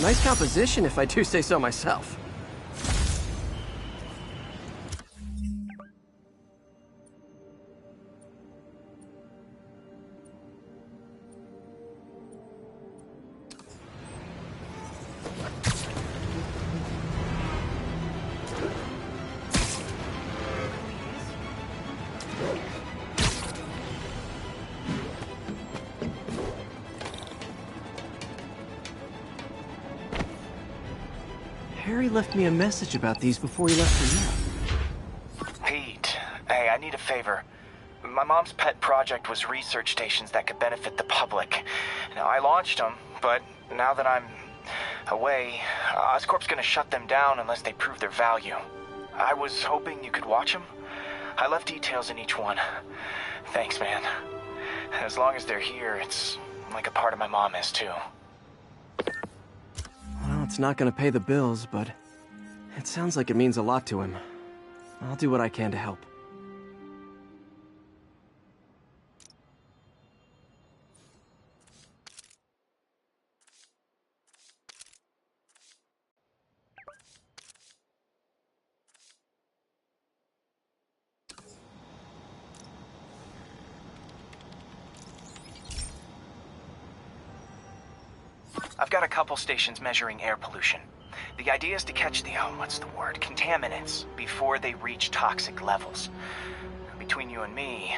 Nice composition, if I do say so myself. Harry left me a message about these before he left for you. Pete, hey, I need a favor. My mom's pet project was research stations that could benefit the public. Now, I launched them, but now that I'm away, Oscorp's gonna shut them down unless they prove their value. I was hoping you could watch them. I left details in each one. Thanks, man. As long as they're here, it's like a part of my mom is, too. Well, it's not gonna pay the bills, but it sounds like it means a lot to him. I'll do what I can to help. I've got a couple stations measuring air pollution. The idea is to catch the, contaminants before they reach toxic levels. Between you and me,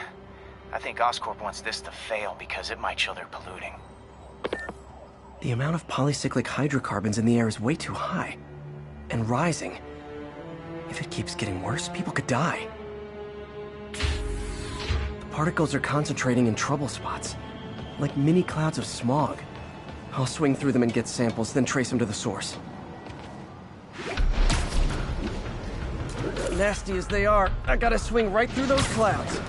I think Oscorp wants this to fail because it might show they're polluting. The amount of polycyclic hydrocarbons in the air is way too high. And rising. If it keeps getting worse, people could die. The particles are concentrating in trouble spots, like mini clouds of smog. I'll swing through them and get samples, then trace them to the source. Nasty as they are, I gotta swing right through those clouds.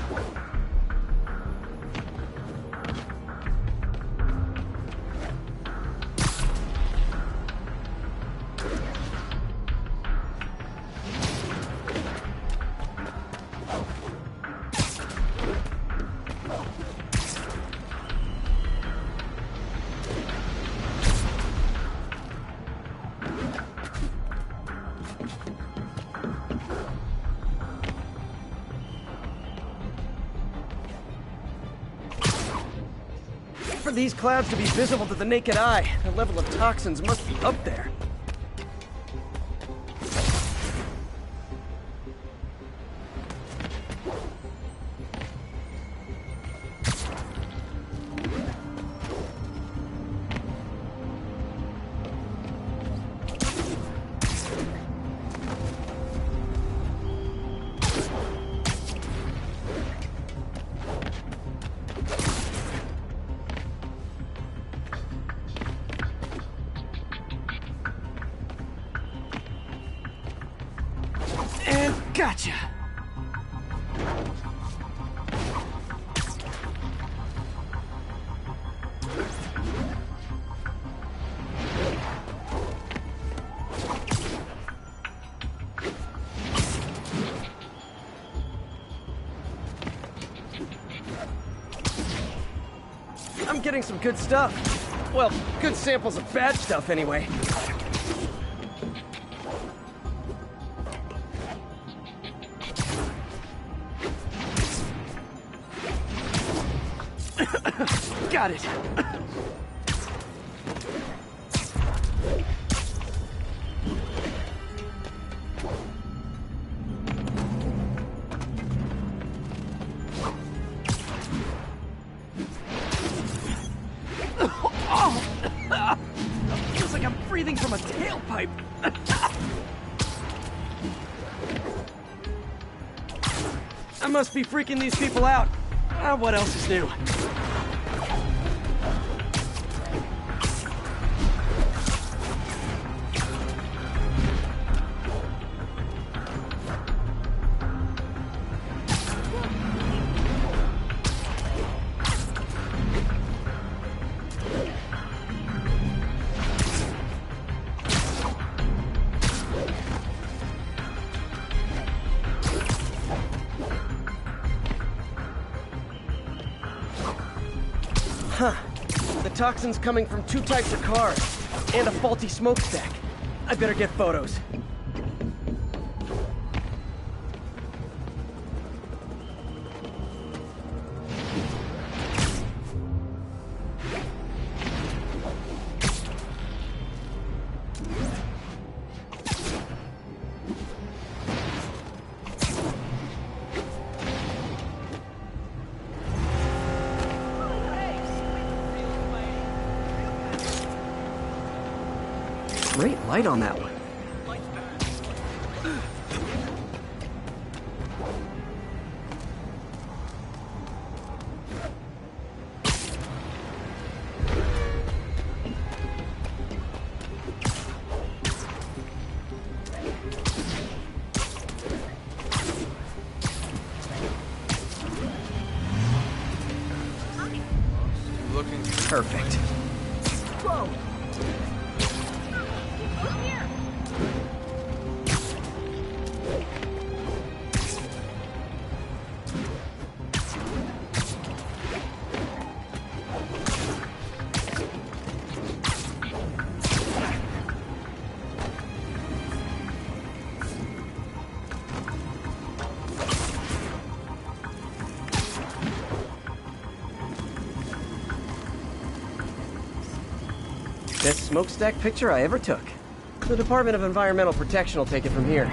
For these clouds to be visible to the naked eye, the level of toxins must be up there. Gotcha! I'm getting some good stuff. Well, good samples of bad stuff anyway. Got it. Feels like I'm breathing from a tailpipe. I must be freaking these people out. What else is new? Huh. The toxin's coming from two types of cars. And a faulty smokestack. I better get photos. Great light on that one. Looking Perfect. Whoa! Best smokestack picture I ever took. The Department of Environmental Protection will take it from here.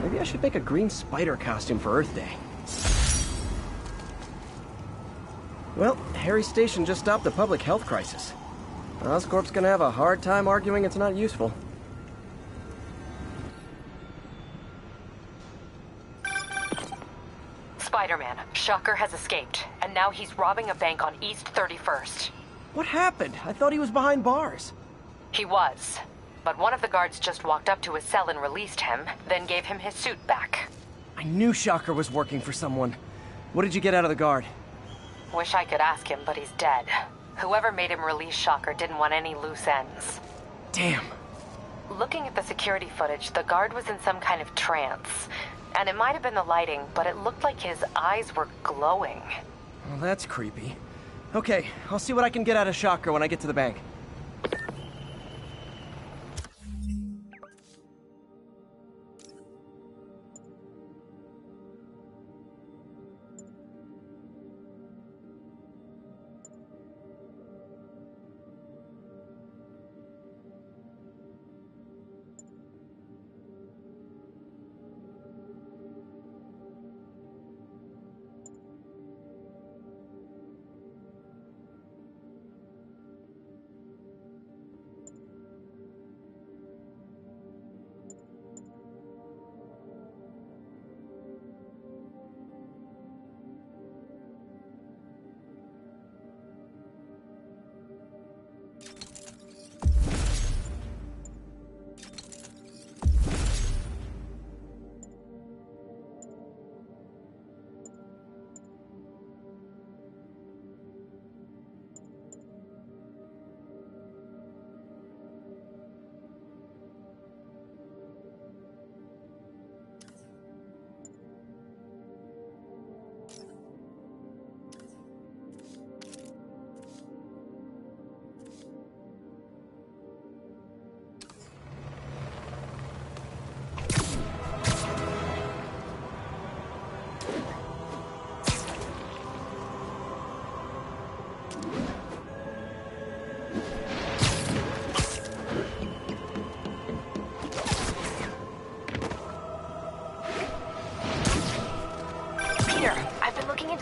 Maybe I should make a green spider costume for Earth Day. Well, Harry Station just stopped a public health crisis. Oscorp's gonna have a hard time arguing it's not useful. Spider-Man, Shocker has escaped, and now he's robbing a bank on East 31st. What happened? I thought he was behind bars. He was, but one of the guards just walked up to his cell and released him, then gave him his suit back. I knew Shocker was working for someone. What did you get out of the guard? Wish I could ask him, but he's dead. Whoever made him release Shocker didn't want any loose ends. Damn. Looking at the security footage, the guard was in some kind of trance. And it might have been the lighting, but it looked like his eyes were glowing. Well, that's creepy. Okay, I'll see what I can get out of Shocker when I get to the bank.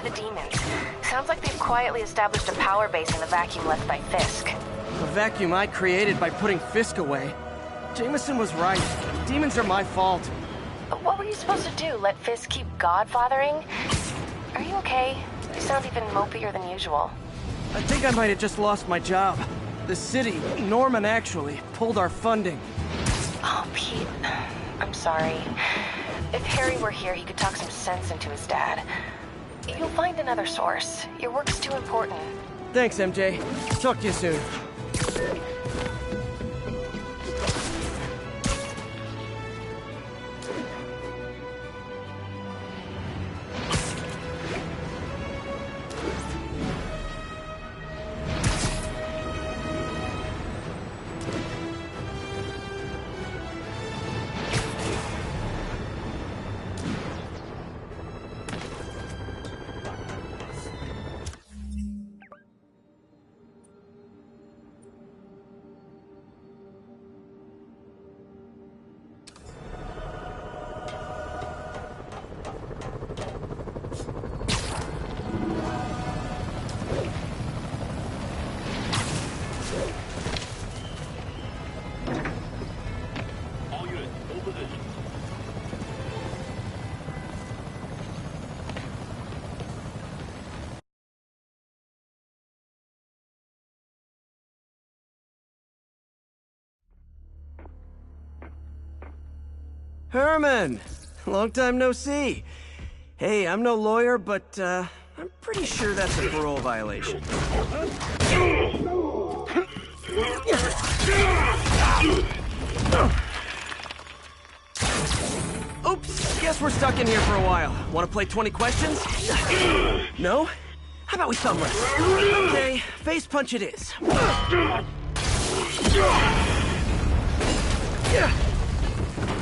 The demons. Sounds like they've quietly established a power base in the vacuum left by Fisk. A vacuum I created by putting Fisk away. Jameson was right. Demons are my fault. But what were you supposed to do? Let Fisk keep godfathering? Are you okay? You sound even mopier than usual. I think I might have just lost my job. The city, Norman actually, pulled our funding. Oh, Pete. I'm sorry. If Harry were here, he could talk some sense into his dad. You'll find another source. Your work's too important. Thanks, MJ. Talk to you soon. Herman! Long time no see. Hey, I'm no lawyer, but, I'm pretty sure that's a parole violation. Oops, guess we're stuck in here for a while. Want to play 20 questions? No? How about we thumb wrestle? Okay, face punch it is.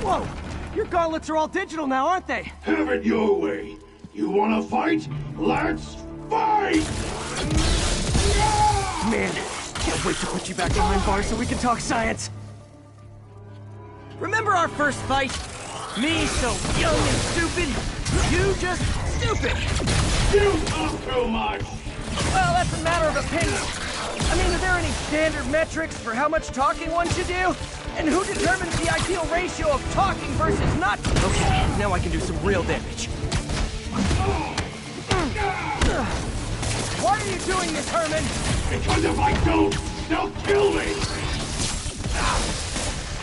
Whoa! Your gauntlets are all digital now, aren't they? Have it your way. You wanna fight? Let's fight! Man, can't wait to put you back behind bars so we can talk science. Remember our first fight? Me so young and stupid, you just stupid. You talk too much! Well, that's a matter of opinion. I mean, are there any standard metrics for how much talking one should do? And who determines the ideal ratio of talking versus not? Okay, now I can do some real damage. Why are you doing this, Herman? Because if I don't, they'll kill me!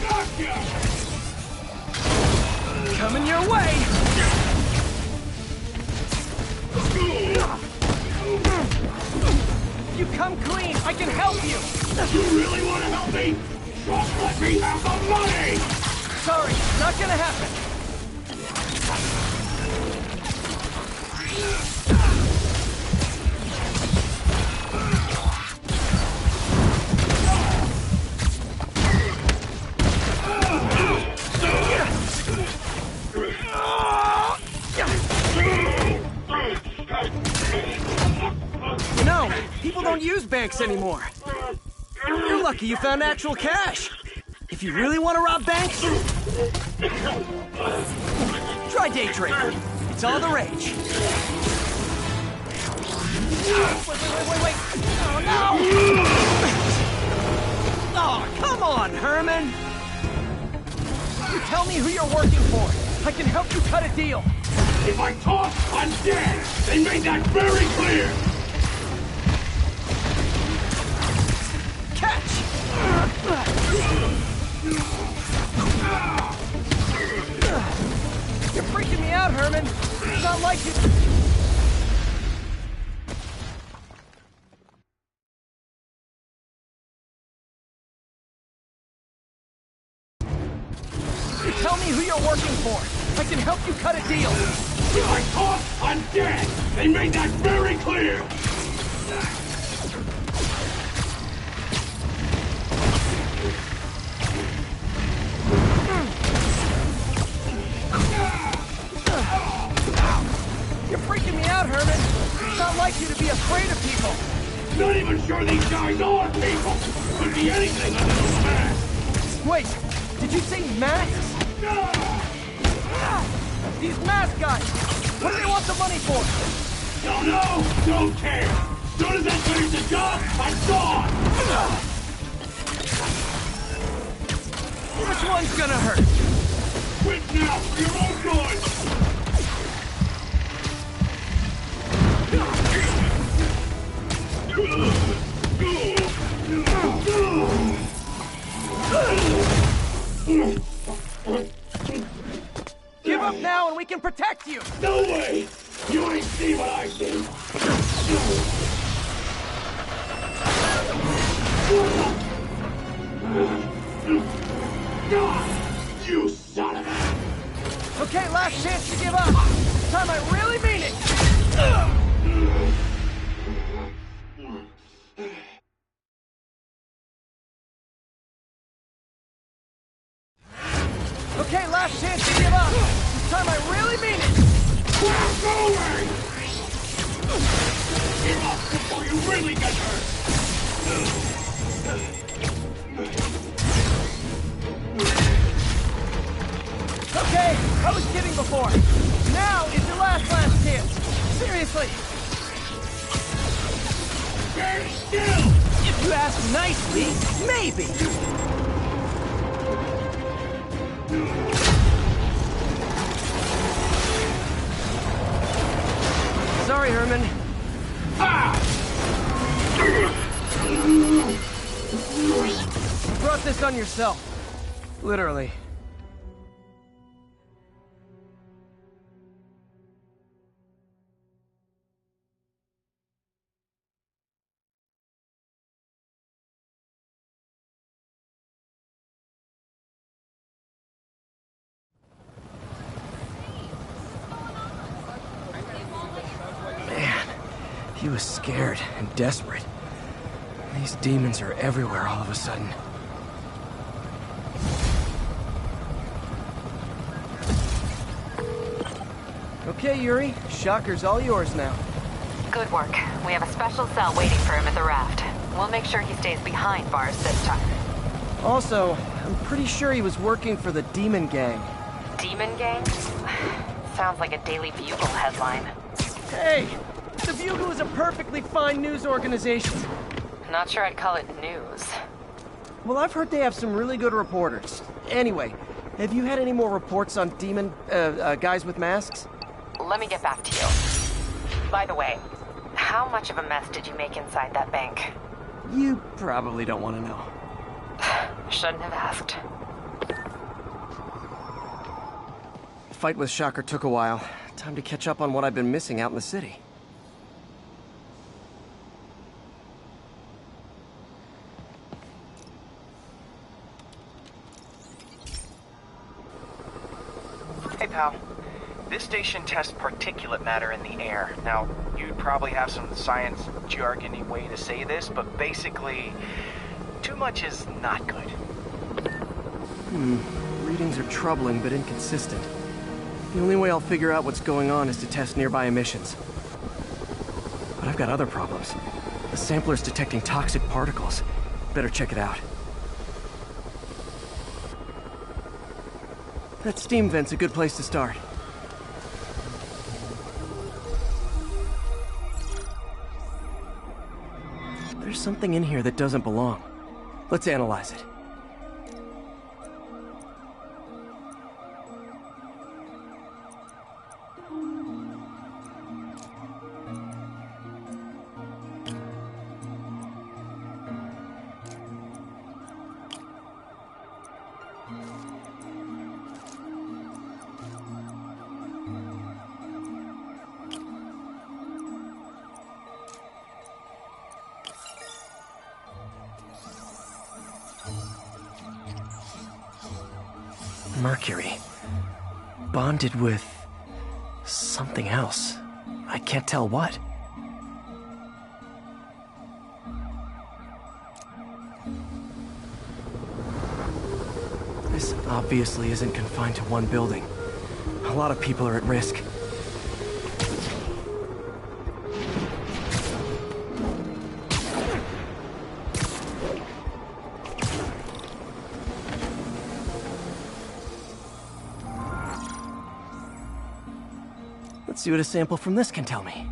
Gotcha! Coming your way! You come clean, I can help you! You really want to help me? Just let me have the money! Sorry, not gonna happen. You know, people don't use banks anymore. You're lucky you found actual cash. If you really want to rob banks, try day trading. It's all the rage. Wait. Oh, no! Oh, come on, Herman. You tell me who you're working for. I can help you cut a deal. If I talk, I'm dead! They made that very clear! Catch! You're freaking me out, Herman. It's not like you... Tell me who you're working for. I can help you cut a deal. If I talk, I'm dead! They made that very clear! You're freaking me out, Herman. It's not like you to be afraid of people. Not even sure these guys are people! Could be anything under those masks! Wait, did you say masks? These mask guys! What do they want the money for? Don't know! Don't care! Soon as I finish the job, I'm gone! Which one's gonna hurt? Quit now, for your own good! Give up now and we can protect you! No way! You ain't see what I see! You son of a... Okay, last chance to give up. This time I really mean it! Okay, last chance to give up. This time I really mean it! We're going! Give up before you really get hurt! Okay, I was kidding before. Now is your last chance. Seriously. Stand still! If you ask nicely, maybe. Sorry, Herman. You brought this on yourself. Literally. She was scared and desperate. These demons are everywhere all of a sudden. Okay, Yuri. Shocker's all yours now. Good work. We have a special cell waiting for him at the raft. We'll make sure he stays behind bars this time. Also, I'm pretty sure he was working for the Demon Gang. Demon Gang? Sounds like a Daily Bugle headline. Hey! The Bugle is a perfectly fine news organization. Not sure I'd call it news. Well, I've heard they have some really good reporters. Anyway, have you had any more reports on demon, guys with masks? Let me get back to you. By the way, how much of a mess did you make inside that bank? You probably don't want to know. Shouldn't have asked. Fight with Shocker took a while. Time to catch up on what I've been missing out in the city. Hey, pal. This station tests particulate matter in the air. Now, you'd probably have some science jargony way to say this, but basically, too much is not good. Readings are troubling but inconsistent. The only way I'll figure out what's going on is to test nearby emissions. But I've got other problems. The sampler's detecting toxic particles. Better check it out. That steam vent's a good place to start. There's something in here that doesn't belong. Let's analyze it. Mercury. Bonded with something else. I can't tell what. This obviously isn't confined to one building. A lot of people are at risk. Let's see what a sample from this can tell me.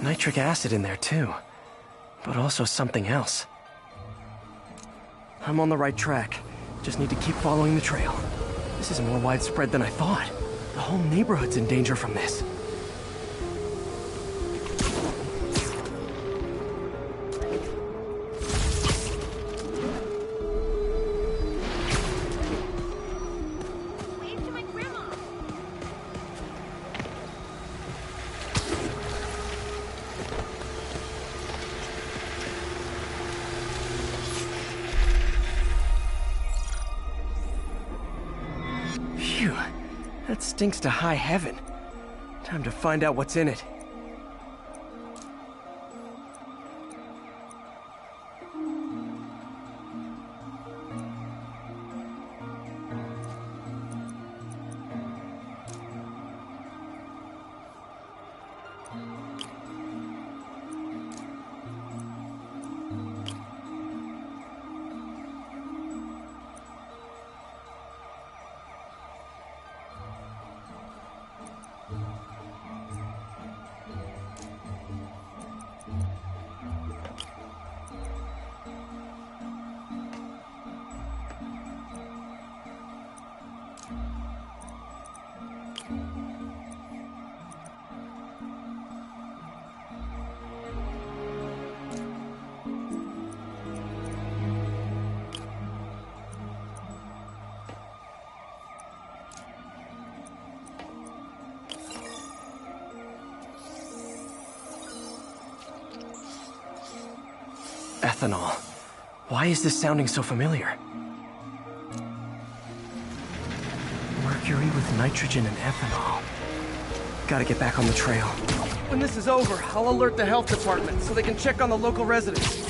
Nitric acid in there too, but also something else. I'm on the right track. Just need to keep following the trail. This is more widespread than I thought. The whole neighborhood's in danger from this. Phew, that stinks to high heaven. Time to find out what's in it. Ethanol. Why is this sounding so familiar? Mercury with nitrogen and ethanol. Gotta get back on the trail. When this is over, I'll alert the health department so they can check on the local residents.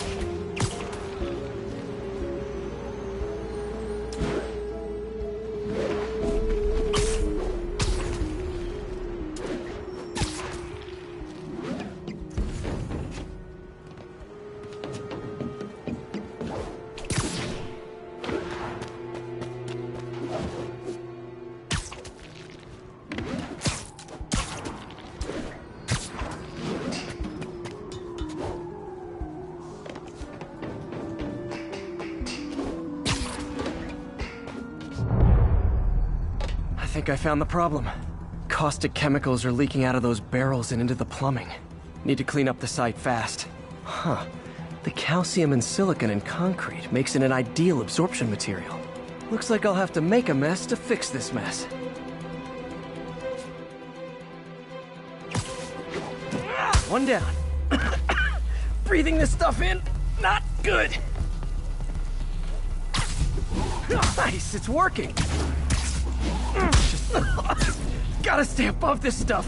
I think I found the problem. Caustic chemicals are leaking out of those barrels and into the plumbing. Need to clean up the site fast. Huh. The calcium and silicon in concrete makes it an ideal absorption material. Looks like I'll have to make a mess to fix this mess. One down. Breathing this stuff in, not good. Nice, it's working. Just gotta stay above this stuff.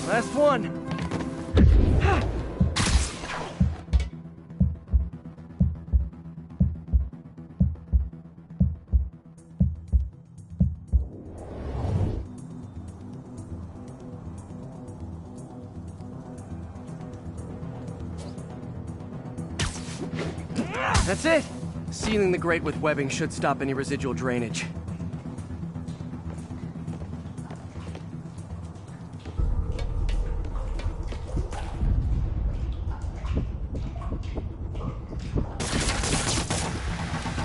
Last one. That's it. Sealing the grate with webbing should stop any residual drainage.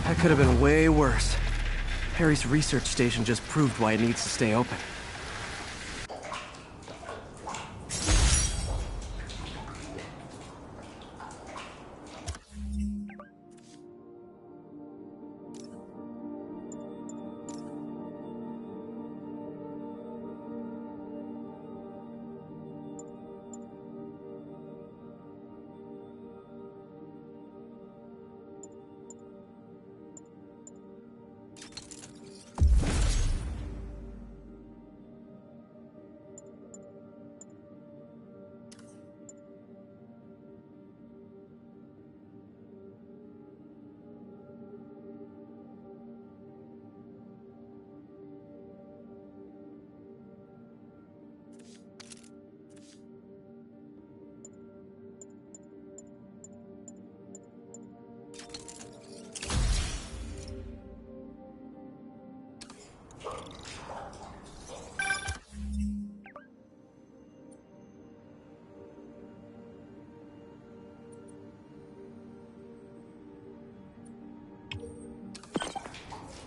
That could have been way worse. Harry's research station just proved why it needs to stay open.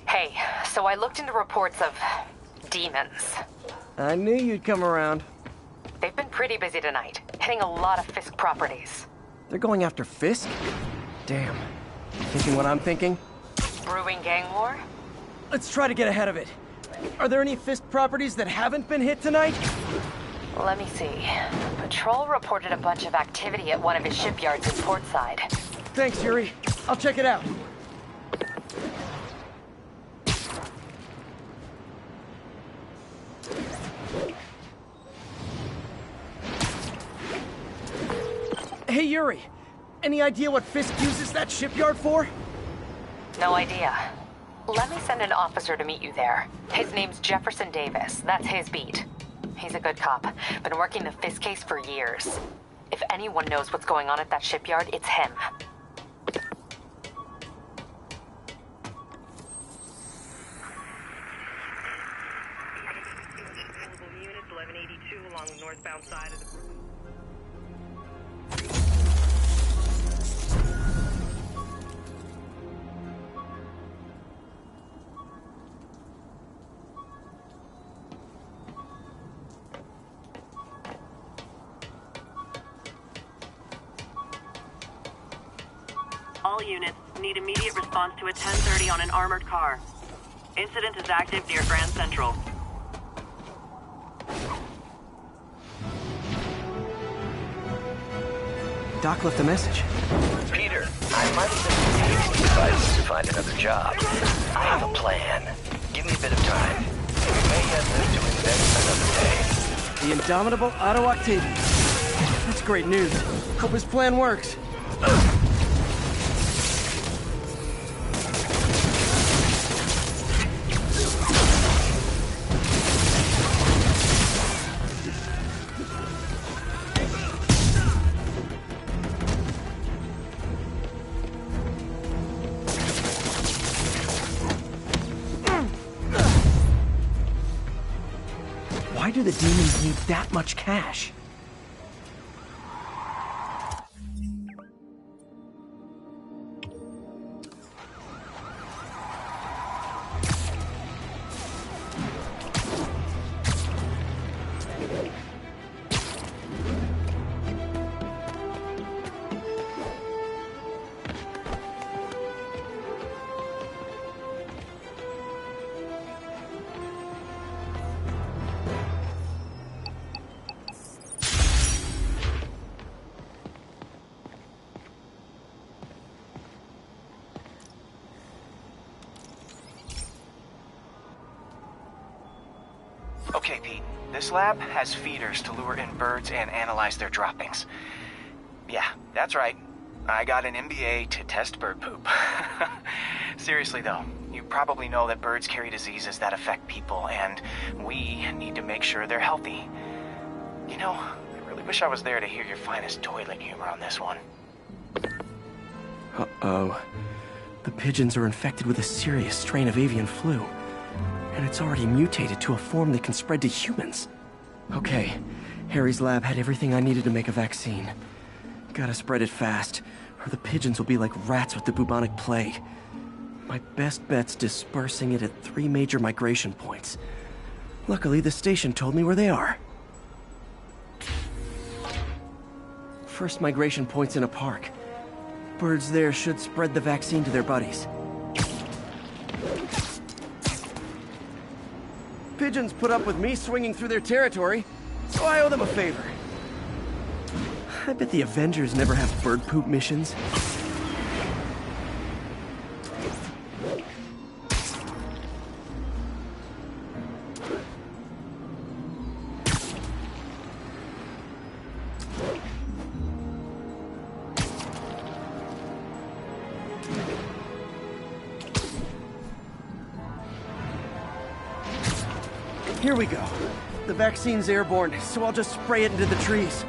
Hey, so I looked into reports of demons. I knew you'd come around. They've been pretty busy tonight, hitting a lot of Fisk properties. They're going after Fisk? Damn. Thinking what I'm thinking? Brewing gang war? Let's try to get ahead of it. Are there any Fisk properties that haven't been hit tonight? Let me see. Patrol reported a bunch of activity at one of his shipyards in Portside. Thanks, Yuri. I'll check it out. Hey, Yuri. Any idea what Fisk uses that shipyard for? No idea. Let me send an officer to meet you there. His name's Jefferson Davis. That's his beat. He's a good cop. Been working the Fisk case for years. If anyone knows what's going on at that shipyard, it's him. Units 1182 along the northbound side of the... All units need immediate response to a 1030 on an armored car. Incident is active near Grand Central. Doc left a message. Peter, I might have been hasty if I was to find another job. I have a plan. Give me a bit of time. We may yet live to invent another day. The indomitable Otto Octavius. That's great news. Hope his plan works. Why do the demons need that much cash? Okay, Pete. This lab has feeders to lure in birds and analyze their droppings. Yeah, that's right. I got an MBA to test bird poop. Seriously though, you probably know that birds carry diseases that affect people, and we need to make sure they're healthy. You know, I really wish I was there to hear your finest toilet humor on this one. Uh-oh. The pigeons are infected with a serious strain of avian flu. And it's already mutated to a form that can spread to humans. Okay, Harry's lab had everything I needed to make a vaccine. Gotta spread it fast, or the pigeons will be like rats with the bubonic plague. My best bet's dispersing it at 3 major migration points. Luckily, the station told me where they are. First migration point's in a park. Birds there should spread the vaccine to their buddies. Pigeons put up with me swinging through their territory, so I owe them a favor. I bet the Avengers never have bird poop missions. Here we go. The vaccine's airborne, so I'll just spray it into the trees.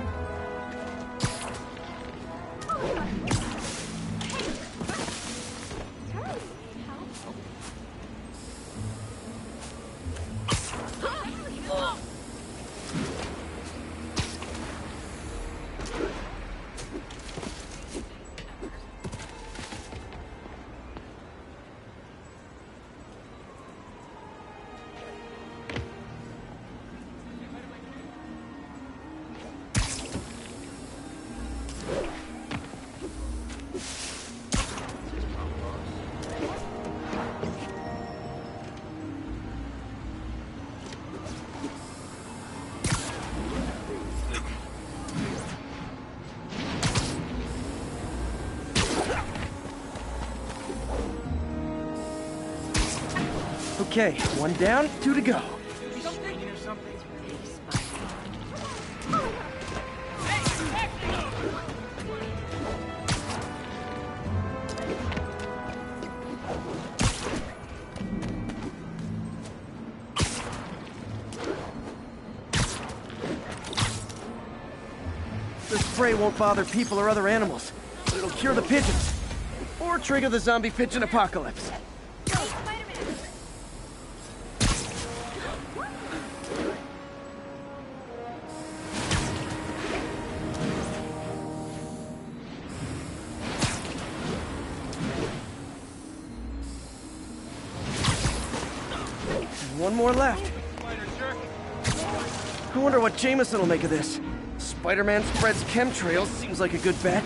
Okay, 1 down, 2 to go. spray won't bother people or other animals, but it'll cure the pigeons. Or trigger the zombie pigeon apocalypse. One more left. I wonder what Jameson will make of this. Spider-Man spreads chemtrails seems like a good bet.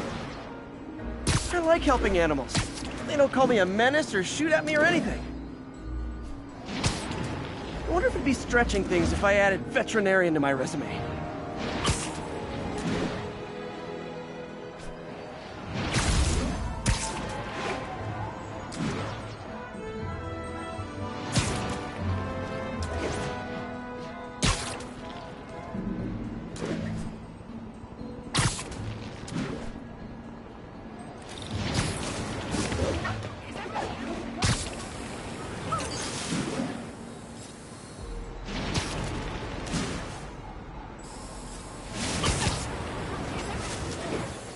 I like helping animals. They don't call me a menace or shoot at me or anything. I wonder if it'd be stretching things if I added veterinarian to my resume.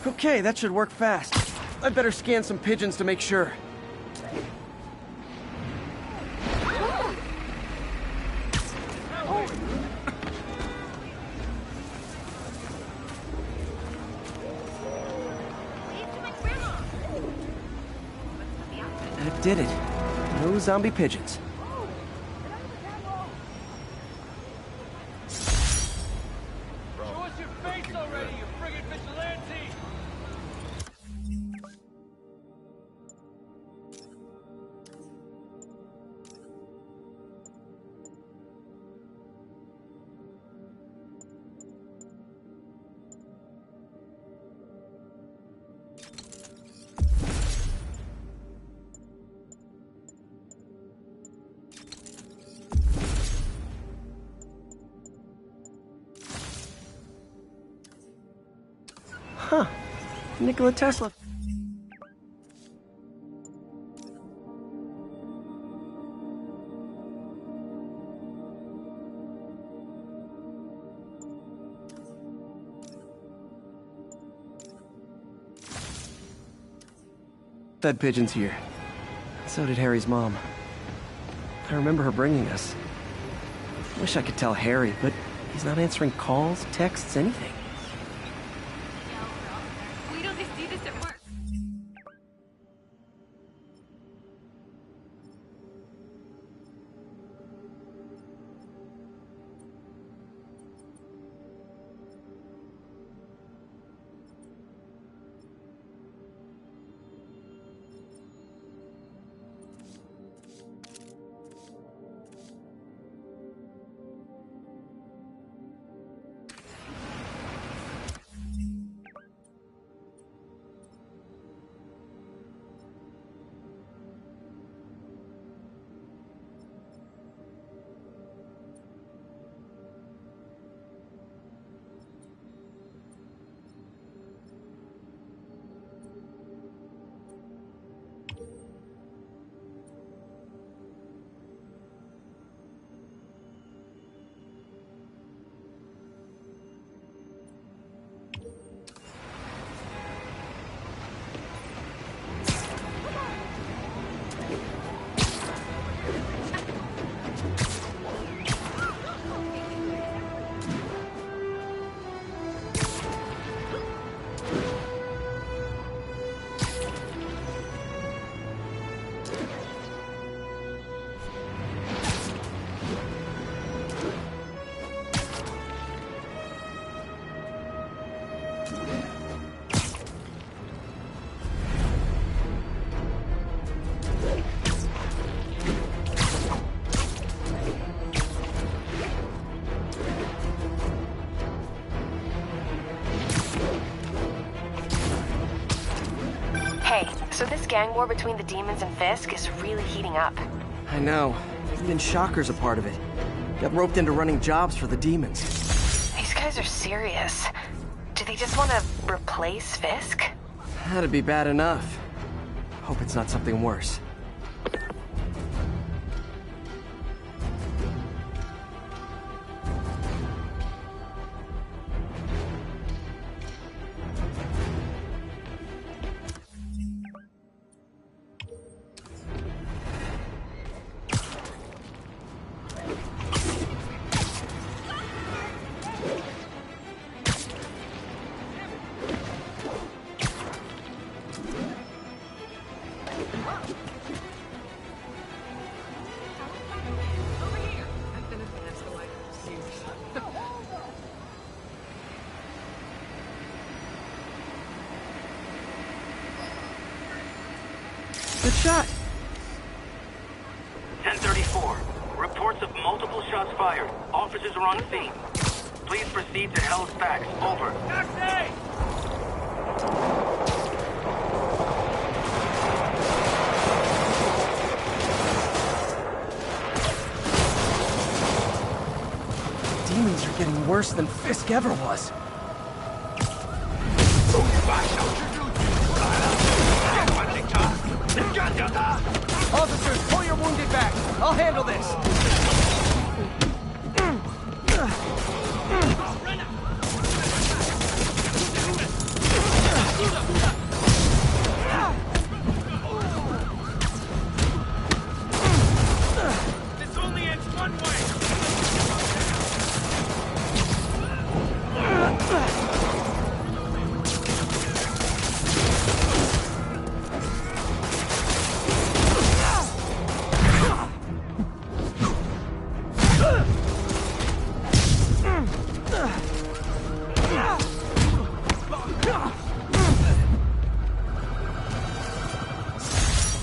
Okay, that should work fast. I'd better scan some pigeons to make sure. That did it. No zombie pigeons. Huh. Nikola Tesla. Fed pigeons here. So did Harry's mom. I remember her bringing us. Wish I could tell Harry, but he's not answering calls, texts, anything. So this gang war between the demons and Fisk is really heating up. I know. Even Shocker's a part of it. Got roped into running jobs for the demons. These guys are serious. Do they just want to replace Fisk? That'd be bad enough. Hope it's not something worse. Good shot. 1034. Reports of multiple shots fired. Officers are on scene. Please proceed to Hell's Facts. Over. Taxi! Demons are getting worse than Fisk ever was. Officers, pull your wounded back. I'll handle this. This only ends one way!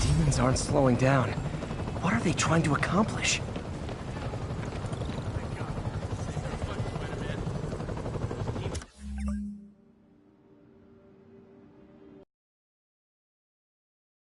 Demons aren't slowing down. What are they trying to accomplish?